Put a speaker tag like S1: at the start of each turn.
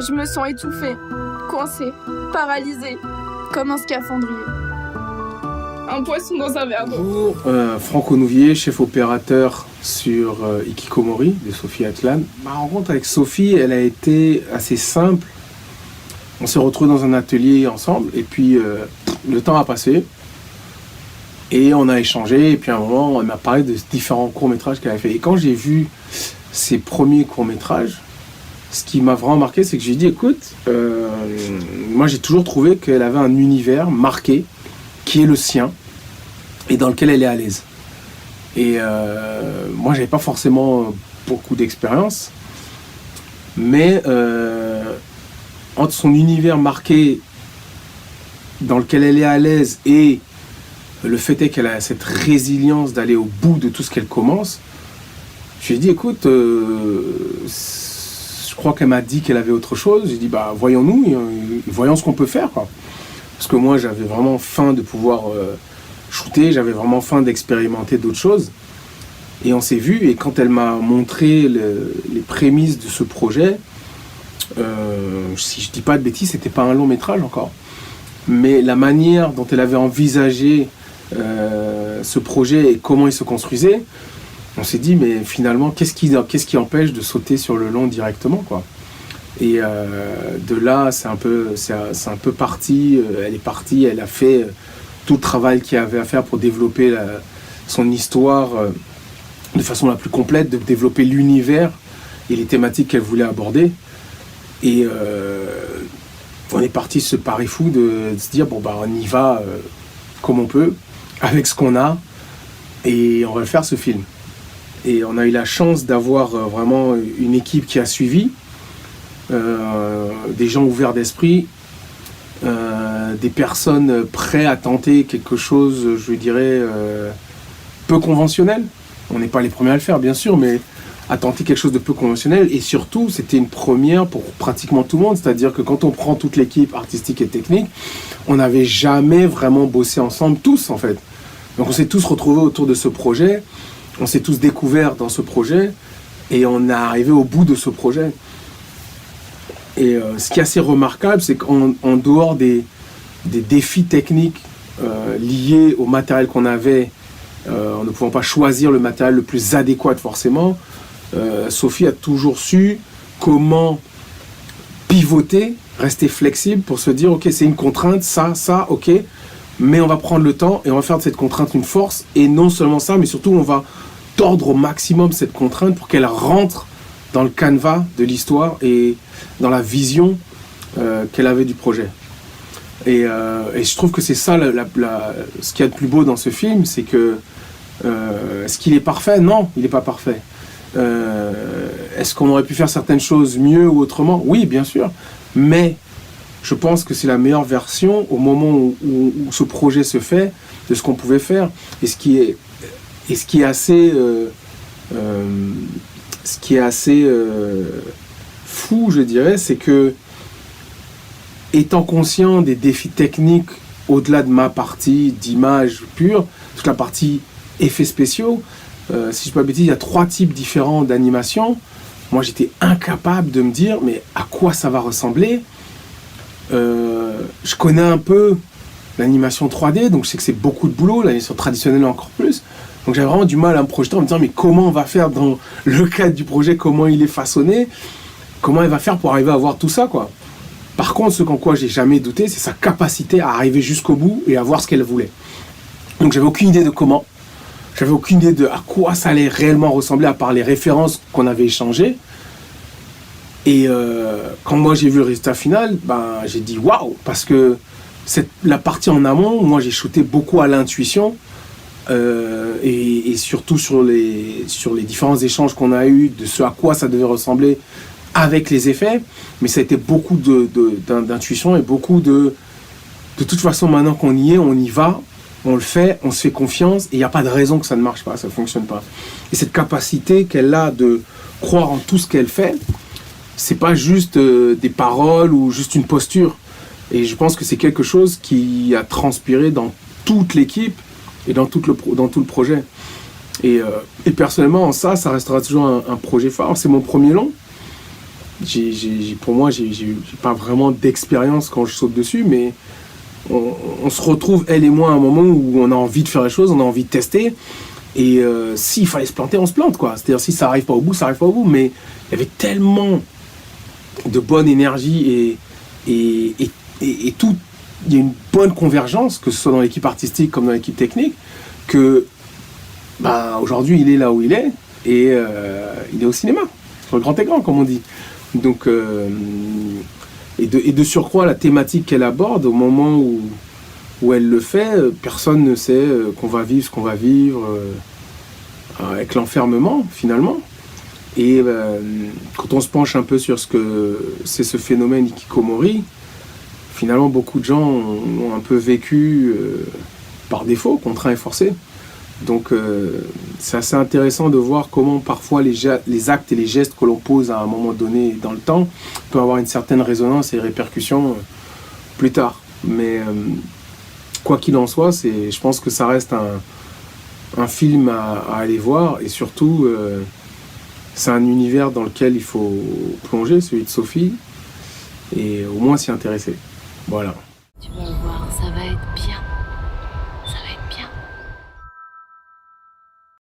S1: Je me sens étouffée, coincée, paralysée, comme un scaphandrier. Un poisson dans un verre d'eau.
S2: Bonjour, Franck Onouvier, chef opérateur sur Hikikomori de Sophie Atlan. Ma rencontre avec Sophie, elle a été assez simple. On s'est retrouvés dans un atelier ensemble et puis le temps a passé et on a échangé et puis à un moment, elle m'a parlé de différents courts-métrages qu'elle avait fait. Et quand j'ai vu ses premiers courts-métrages, ce qui m'a vraiment marqué, c'est que j'ai dit, écoute, moi j'ai toujours trouvé qu'elle avait un univers marqué qui est le sien et dans lequel elle est à l'aise. Et moi, j'avais pas forcément beaucoup d'expérience, mais entre son univers marqué dans lequel elle est à l'aise et le fait est qu'elle a cette résilience d'aller au bout de tout ce qu'elle commence, j'ai dit, écoute, je crois qu'elle m'a dit qu'elle avait autre chose. J'ai dit, bah, voyons-nous, voyons ce qu'on peut faire, quoi. Parce que moi, j'avais vraiment faim de pouvoir shooter, j'avais vraiment faim d'expérimenter d'autres choses. Et on s'est vu, et quand elle m'a montré les prémices de ce projet, si je dis pas de bêtises, c'était pas un long métrage encore. Mais la manière dont elle avait envisagé ce projet et comment il se construisait, on s'est dit, mais finalement, qu'est-ce qui empêche de sauter sur le long directement, quoi. Et de là, c'est un peu parti. Elle est partie, elle a fait tout le travail qu'il y avait à faire pour développer son histoire de façon la plus complète, de développer l'univers et les thématiques qu'elle voulait aborder. Et on est parti ce pari fou de se dire, bon, bah, on y va comme on peut, avec ce qu'on a, et on va faire ce film. Et on a eu la chance d'avoir vraiment une équipe qui a suivi, des gens ouverts d'esprit, des personnes prêtes à tenter quelque chose, je dirais, peu conventionnel. On n'est pas les premiers à le faire, bien sûr, mais à tenter quelque chose de peu conventionnel. Et surtout, c'était une première pour pratiquement tout le monde. C'est-à-dire que quand on prend toute l'équipe artistique et technique, on n'avait jamais vraiment bossé ensemble, tous, en fait. Donc on s'est tous retrouvés autour de ce projet, on s'est tous découverts dans ce projet, et on est arrivé au bout de ce projet. Et ce qui est assez remarquable, c'est qu'en dehors des défis techniques liés au matériel qu'on avait, en ne pouvant pas choisir le matériel le plus adéquat forcément, Sophie a toujours su comment pivoter, rester flexible pour se dire, ok, c'est une contrainte, ça, ok, mais on va prendre le temps et on va faire de cette contrainte une force. Et non seulement ça, mais surtout on va tordre au maximum cette contrainte pour qu'elle rentre dans le canevas de l'histoire et dans la vision qu'elle avait du projet. Et je trouve que c'est ça ce qu'il y a de plus beau dans ce film, c'est que est-ce qu'il est parfait? Non, il n'est pas parfait. Est-ce qu'on aurait pu faire certaines choses mieux ou autrement? Oui, bien sûr, mais je pense que c'est la meilleure version au moment où ce projet se fait, de ce qu'on pouvait faire. Et ce qui est assez fou, je dirais, c'est que, étant conscient des défis techniques au-delà de ma partie d'image pure, toute la partie effets spéciaux, si je ne dis pas de bêtises, il y a 3 types différents d'animation. Moi, j'étais incapable de me dire, mais à quoi ça va ressembler? Je connais un peu l'animation 3D, donc je sais que c'est beaucoup de boulot, l'animation traditionnelle encore plus. Donc j'avais vraiment du mal à me projeter en me disant, mais comment on va faire dans le cadre du projet, comment il est façonné, comment elle va faire pour arriver à voir tout ça, quoi. Par contre, ce qu'en quoi j'ai jamais douté, c'est sa capacité à arriver jusqu'au bout et à voir ce qu'elle voulait. Donc j'avais aucune idée de comment, j'avais aucune idée de à quoi ça allait réellement ressembler, à part les références qu'on avait échangées. Et quand moi j'ai vu le résultat final, ben, j'ai dit waouh, parce que la partie en amont, moi j'ai shooté beaucoup à l'intuition, et surtout sur les différents échanges qu'on a eus de ce à quoi ça devait ressembler avec les effets, mais ça a été beaucoup d'intuition et beaucoup de toute façon, maintenant qu'on y est, on y va, on le fait, on se fait confiance, et il n'y a pas de raison que ça ne marche pas, ça ne fonctionne pas. Et cette capacité qu'elle a de croire en tout ce qu'elle fait, c'est pas juste des paroles ou juste une posture. Et je pense que c'est quelque chose qui a transpiré dans toute l'équipe et dans tout le projet. Et personnellement, ça restera toujours un projet phare. C'est mon premier long. pour moi, j'ai pas vraiment d'expérience quand je saute dessus, mais on se retrouve, elle et moi, à un moment où on a envie de faire les choses, on a envie de tester. Et s'il fallait se planter, on se plante, quoi. C'est-à-dire, si ça n'arrive pas au bout, ça n'arrive pas au bout. Mais il y avait tellement de bonne énergie et tout. Il y a une bonne convergence, que ce soit dans l'équipe artistique comme dans l'équipe technique, que aujourd'hui, il est là où il est. Et il est au cinéma, sur le grand écran, comme on dit. Donc, et de surcroît, la thématique qu'elle aborde, au moment où elle le fait, personne ne sait qu'on va vivre ce qu'on va vivre avec l'enfermement, finalement. Et quand on se penche un peu sur ce que c'est ce phénomène hikikomori, finalement, beaucoup de gens ont un peu vécu par défaut, contraint et forcé. Donc, c'est assez intéressant de voir comment parfois les actes et les gestes que l'on pose à un moment donné dans le temps peuvent avoir une certaine résonance et répercussions plus tard. Mais quoi qu'il en soit, je pense que ça reste un film à aller voir, et surtout, c'est un univers dans lequel il faut plonger, celui de Sophie, et au moins s'y intéresser. Voilà.
S3: Tu vas voir, ça va être bien.